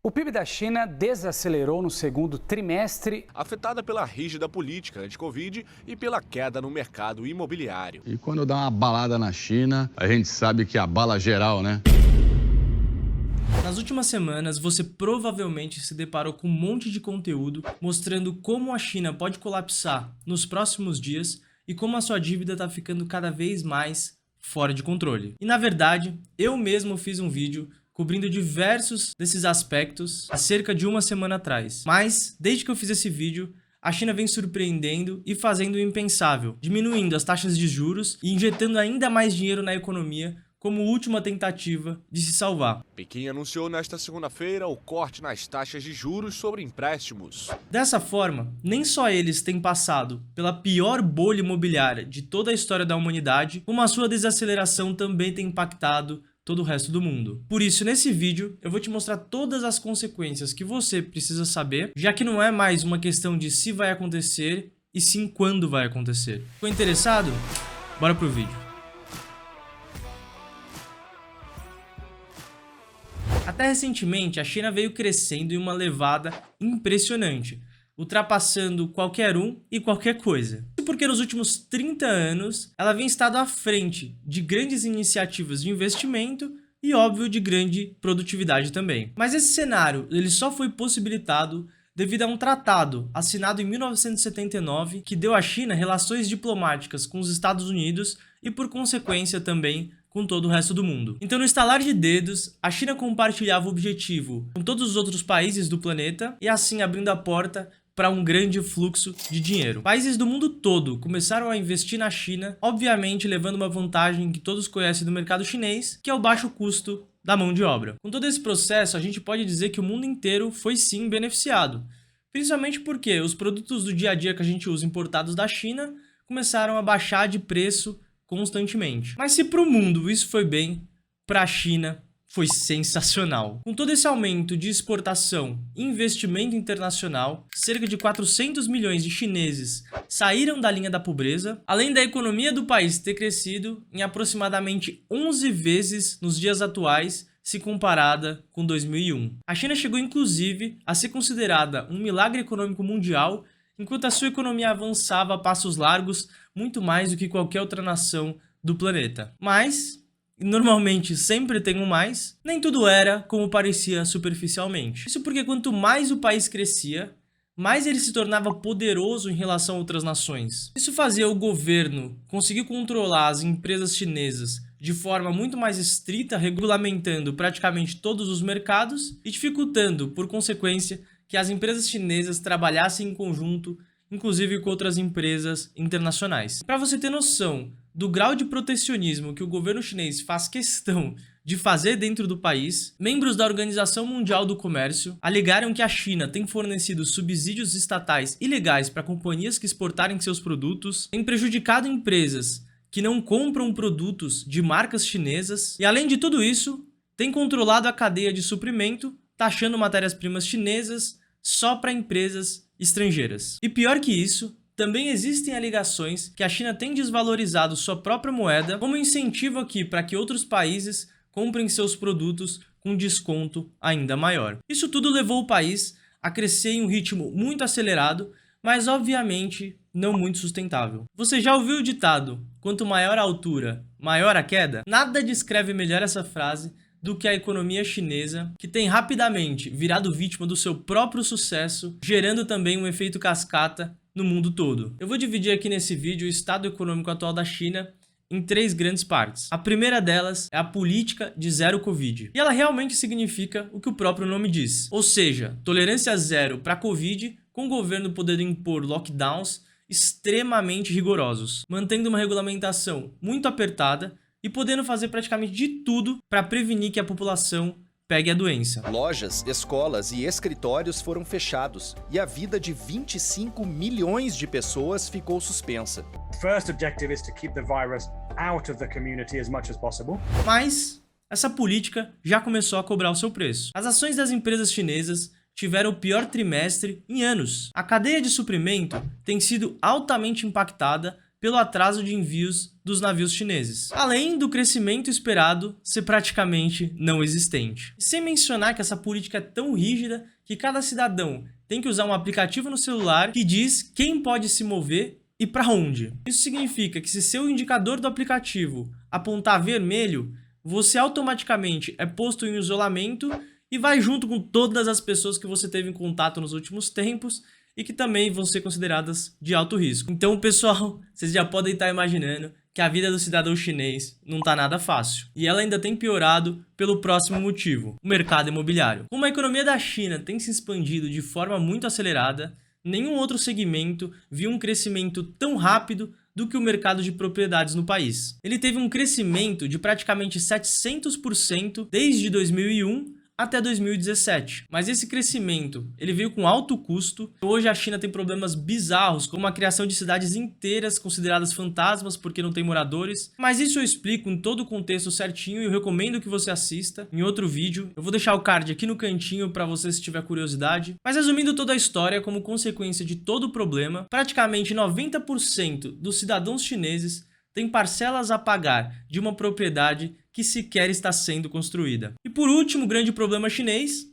O PIB da China desacelerou no segundo trimestre, afetada pela rígida política anti-Covid e pela queda no mercado imobiliário. E quando dá uma balada na China, a gente sabe que abala geral, né? Nas últimas semanas, você provavelmente se deparou com um monte de conteúdo mostrando como a China pode colapsar nos próximos dias e como a sua dívida está ficando cada vez mais fora de controle. E na verdade, eu mesmo fiz um vídeo cobrindo diversos desses aspectos há cerca de uma semana atrás. Mas, desde que eu fiz esse vídeo, a China vem surpreendendo e fazendo o impensável, diminuindo as taxas de juros e injetando ainda mais dinheiro na economia como última tentativa de se salvar. Pequim anunciou nesta segunda-feira o corte nas taxas de juros sobre empréstimos. Dessa forma, nem só eles têm passado pela pior bolha imobiliária de toda a história da humanidade, como a sua desaceleração também tem impactado todo o resto do mundo. Por isso, nesse vídeo, eu vou te mostrar todas as consequências que você precisa saber, já que não é mais uma questão de se vai acontecer, e sim quando vai acontecer. Ficou interessado? Bora pro vídeo. Até recentemente, a China veio crescendo em uma levada impressionante, ultrapassando qualquer um e qualquer coisa. Isso porque nos últimos 30 anos, ela vem estado à frente de grandes iniciativas de investimento e, óbvio, de grande produtividade também. Mas esse cenário ele só foi possibilitado devido a um tratado assinado em 1979 que deu à China relações diplomáticas com os Estados Unidos e, por consequência, também com todo o resto do mundo. Então, no estalar de dedos, a China compartilhava o objetivo com todos os outros países do planeta e assim abrindo a porta para um grande fluxo de dinheiro. Países do mundo todo começaram a investir na China, obviamente levando uma vantagem que todos conhecem do mercado chinês, que é o baixo custo da mão de obra. Com todo esse processo, a gente pode dizer que o mundo inteiro foi sim beneficiado, principalmente porque os produtos do dia a dia que a gente usa importados da China começaram a baixar de preço constantemente. Mas se para o mundo isso foi bem, para a China foi sensacional. Com todo esse aumento de exportação e investimento internacional, cerca de 400 milhões de chineses saíram da linha da pobreza, além da economia do país ter crescido em aproximadamente 11 vezes nos dias atuais, se comparada com 2001. A China chegou inclusive a ser considerada um milagre econômico mundial, enquanto a sua economia avançava a passos largos, muito mais do que qualquer outra nação do planeta. Mas, normalmente sempre tem um mais, nem tudo era como parecia superficialmente. Isso porque quanto mais o país crescia, mais ele se tornava poderoso em relação a outras nações. Isso fazia o governo conseguir controlar as empresas chinesas de forma muito mais estrita, regulamentando praticamente todos os mercados e dificultando, por consequência, que as empresas chinesas trabalhassem em conjunto, inclusive com outras empresas internacionais. Para você ter noção do grau de protecionismo que o governo chinês faz questão de fazer dentro do país, membros da Organização Mundial do Comércio alegaram que a China tem fornecido subsídios estatais ilegais para companhias que exportarem seus produtos, tem prejudicado empresas que não compram produtos de marcas chinesas e, além de tudo isso, tem controlado a cadeia de suprimento, taxando matérias-primas chinesas só para empresas estrangeiras. E pior que isso, também existem alegações que a China tem desvalorizado sua própria moeda como incentivo aqui para que outros países comprem seus produtos com desconto ainda maior. Isso tudo levou o país a crescer em um ritmo muito acelerado, mas obviamente não muito sustentável. Você já ouviu o ditado, quanto maior a altura, maior a queda? Nada descreve melhor essa frase do que a economia chinesa, que tem rapidamente virado vítima do seu próprio sucesso, gerando também um efeito cascata no mundo todo. Eu vou dividir aqui nesse vídeo o estado econômico atual da China em 3 grandes partes. A primeira delas é a política de zero Covid. E ela realmente significa o que o próprio nome diz, ou seja, tolerância zero para Covid, com o governo podendo impor lockdowns extremamente rigorosos, mantendo uma regulamentação muito apertada e podendo fazer praticamente de tudo para prevenir que a população pegue a doença. Lojas, escolas e escritórios foram fechados e a vida de 25 milhões de pessoas ficou suspensa. First objective is to keep the virus out of the community as much as possible. Mas essa política já começou a cobrar o seu preço. As ações das empresas chinesas tiveram o pior trimestre em anos. A cadeia de suprimento tem sido altamente impactada pelo atraso de envios dos navios chineses, além do crescimento esperado ser praticamente não existente. Sem mencionar que essa política é tão rígida que cada cidadão tem que usar um aplicativo no celular que diz quem pode se mover e para onde. Isso significa que se seu indicador do aplicativo apontar vermelho, você automaticamente é posto em isolamento e vai junto com todas as pessoas que você teve em contato nos últimos tempos e que também vão ser consideradas de alto risco. Então, pessoal, vocês já podem estar imaginando que a vida do cidadão chinês não tá nada fácil. E ela ainda tem piorado pelo próximo motivo, o mercado imobiliário. Como a economia da China tem se expandido de forma muito acelerada, nenhum outro segmento viu um crescimento tão rápido do que o mercado de propriedades no país. Ele teve um crescimento de praticamente 700% desde 2001 até 2017. Mas esse crescimento, ele veio com alto custo. Hoje a China tem problemas bizarros, como a criação de cidades inteiras consideradas fantasmas porque não tem moradores. Mas isso eu explico em todo o contexto certinho e eu recomendo que você assista em outro vídeo. Eu vou deixar o card aqui no cantinho para você se tiver curiosidade. Mas resumindo toda a história, como consequência de todo o problema, praticamente 90% dos cidadãos chineses têm parcelas a pagar de uma propriedade que sequer está sendo construída. E por último, o grande problema chinês,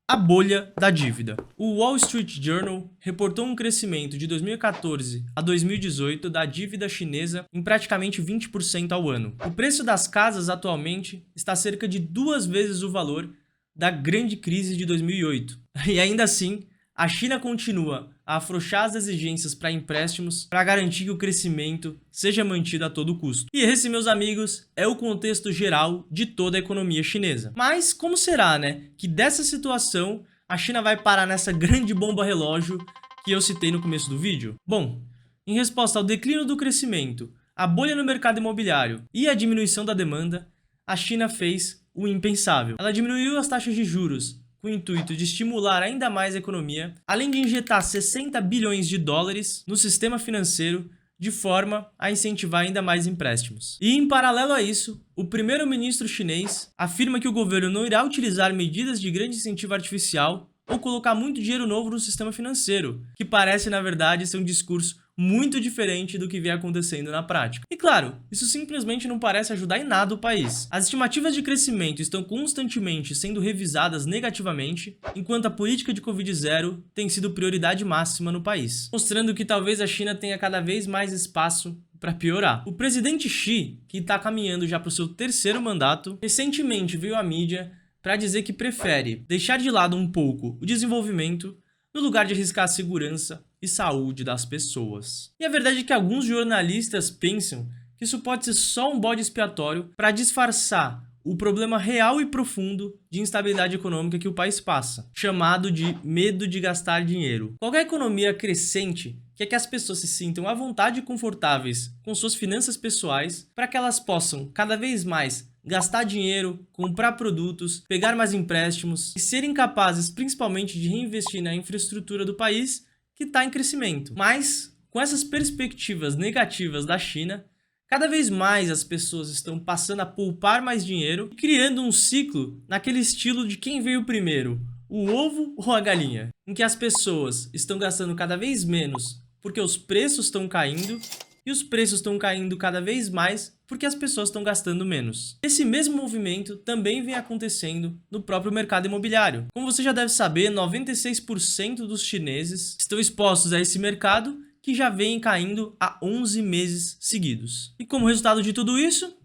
a bolha da dívida. O Wall Street Journal reportou um crescimento de 2014 a 2018 da dívida chinesa em praticamente 20% ao ano. O preço das casas atualmente está cerca de 2 vezes o valor da grande crise de 2008. E ainda assim, a China continua a afrouxar as exigências para empréstimos para garantir que o crescimento seja mantido a todo custo. E esse, meus amigos, é o contexto geral de toda a economia chinesa. Mas como será, né, que dessa situação a China vai parar nessa grande bomba relógio que eu citei no começo do vídeo? Bom, em resposta ao declínio do crescimento, a bolha no mercado imobiliário e a diminuição da demanda, a China fez o impensável. Ela diminuiu as taxas de juros com o intuito de estimular ainda mais a economia, além de injetar 60 bilhões de dólares no sistema financeiro de forma a incentivar ainda mais empréstimos. E em paralelo a isso, o primeiro-ministro chinês afirma que o governo não irá utilizar medidas de grande incentivo artificial ou colocar muito dinheiro novo no sistema financeiro, que parece, na verdade, ser um discurso muito diferente do que vem acontecendo na prática. E claro, isso simplesmente não parece ajudar em nada o país. As estimativas de crescimento estão constantemente sendo revisadas negativamente, enquanto a política de Covid-0 tem sido prioridade máxima no país, mostrando que talvez a China tenha cada vez mais espaço para piorar. O presidente Xi, que está caminhando já para o seu 3º mandato, recentemente veio à mídia para dizer que prefere deixar de lado um pouco o desenvolvimento no lugar de arriscar a segurança e saúde das pessoas. E a verdade é que alguns jornalistas pensam que isso pode ser só um bode expiatório para disfarçar o problema real e profundo de instabilidade econômica que o país passa, chamado de medo de gastar dinheiro. Qualquer economia crescente quer que as pessoas se sintam à vontade e confortáveis com suas finanças pessoais para que elas possam cada vez mais gastar dinheiro, comprar produtos, pegar mais empréstimos e serem capazes principalmente de reinvestir na infraestrutura do país que está em crescimento. Mas, com essas perspectivas negativas da China, cada vez mais as pessoas estão passando a poupar mais dinheiro e criando um ciclo naquele estilo de quem veio primeiro, o ovo ou a galinha, em que as pessoas estão gastando cada vez menos porque os preços estão caindo e os preços estão caindo cada vez mais porque as pessoas estão gastando menos. Esse mesmo movimento também vem acontecendo no próprio mercado imobiliário. Como você já deve saber, 96% dos chineses estão expostos a esse mercado que já vem caindo há 11 meses seguidos. E como resultado de tudo isso,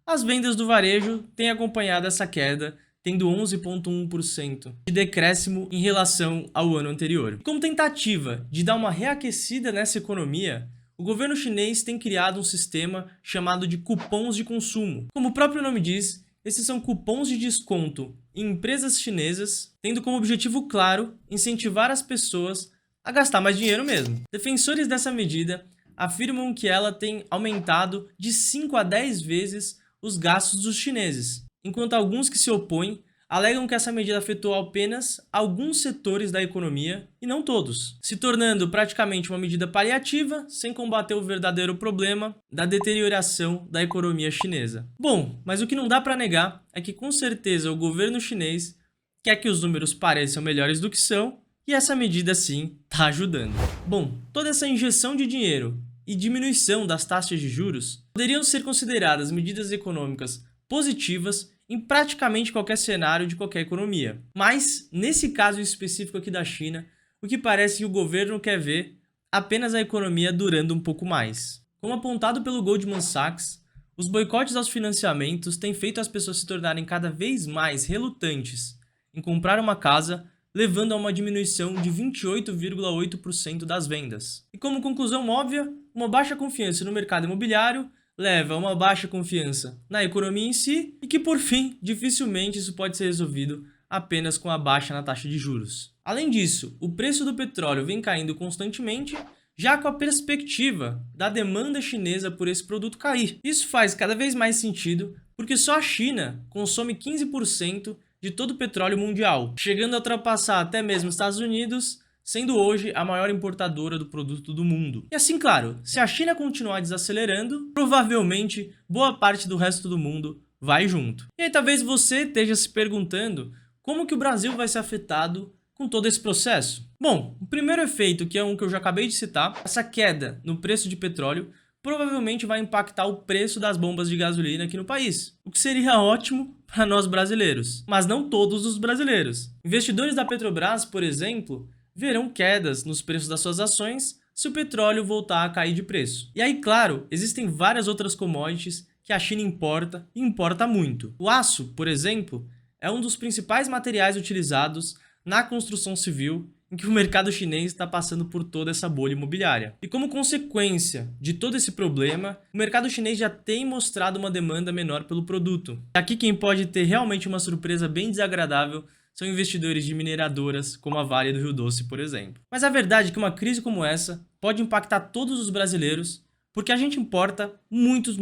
as vendas do varejo têm acompanhado essa queda, tendo 11,1% de decréscimo em relação ao ano anterior. Como tentativa de dar uma reaquecida nessa economia, o governo chinês tem criado um sistema chamado de cupons de consumo. Como o próprio nome diz, esses são cupons de desconto em empresas chinesas, tendo como objetivo claro incentivar as pessoas a gastar mais dinheiro mesmo. Defensores dessa medida afirmam que ela tem aumentado de 5 a 10 vezes os gastos dos chineses, enquanto alguns que se opõem alegam que essa medida afetou apenas alguns setores da economia e não todos, se tornando praticamente uma medida paliativa sem combater o verdadeiro problema da deterioração da economia chinesa. Bom, mas o que não dá para negar é que com certeza o governo chinês quer que os números pareçam melhores do que são e essa medida sim está ajudando. Bom, toda essa injeção de dinheiro e diminuição das taxas de juros poderiam ser consideradas medidas econômicas positivas em praticamente qualquer cenário de qualquer economia. Mas, nesse caso específico aqui da China, o que parece que o governo quer ver apenas a economia durando um pouco mais. Como apontado pelo Goldman Sachs, os boicotes aos financiamentos têm feito as pessoas se tornarem cada vez mais relutantes em comprar uma casa, levando a uma diminuição de 28,8% das vendas. E como conclusão óbvia, uma baixa confiança no mercado imobiliário leva a uma baixa confiança na economia em si e que, por fim, dificilmente isso pode ser resolvido apenas com a baixa na taxa de juros. Além disso, o preço do petróleo vem caindo constantemente, já com a perspectiva da demanda chinesa por esse produto cair. Isso faz cada vez mais sentido, porque só a China consome 15% de todo o petróleo mundial, chegando a ultrapassar até mesmo os Estados Unidos, sendo hoje a maior importadora do produto do mundo. E assim, claro, se a China continuar desacelerando, provavelmente boa parte do resto do mundo vai junto. E aí talvez você esteja se perguntando como que o Brasil vai ser afetado com todo esse processo. Bom, o primeiro efeito, que é um que eu já acabei de citar, essa queda no preço de petróleo provavelmente vai impactar o preço das bombas de gasolina aqui no país, o que seria ótimo para nós brasileiros, mas não todos os brasileiros. Investidores da Petrobras, por exemplo, verão quedas nos preços das suas ações se o petróleo voltar a cair de preço. E aí, claro, existem várias outras commodities que a China importa e importa muito. O aço, por exemplo, é um dos principais materiais utilizados na construção civil, em que o mercado chinês está passando por toda essa bolha imobiliária. E como consequência de todo esse problema, o mercado chinês já tem mostrado uma demanda menor pelo produto. Aqui quem pode ter realmente uma surpresa bem desagradável são investidores de mineradoras, como a Vale do Rio Doce, por exemplo. Mas a verdade é que uma crise como essa pode impactar todos os brasileiros, porque a gente importa muitos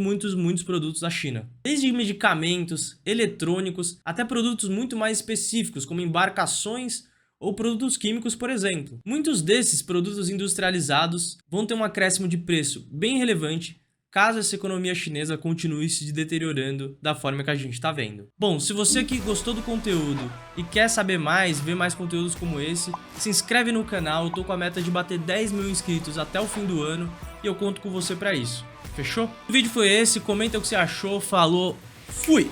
produtos da China. Desde medicamentos, eletrônicos, até produtos muito mais específicos, como embarcações ou produtos químicos, por exemplo. Muitos desses produtos industrializados vão ter um acréscimo de preço bem relevante, caso essa economia chinesa continue se deteriorando da forma que a gente está vendo. Bom, se você aqui gostou do conteúdo e quer saber mais, ver mais conteúdos como esse, se inscreve no canal. Eu tô com a meta de bater 10 mil inscritos até o fim do ano e eu conto com você para isso. Fechou? O vídeo foi esse, comenta o que você achou, falou, fui!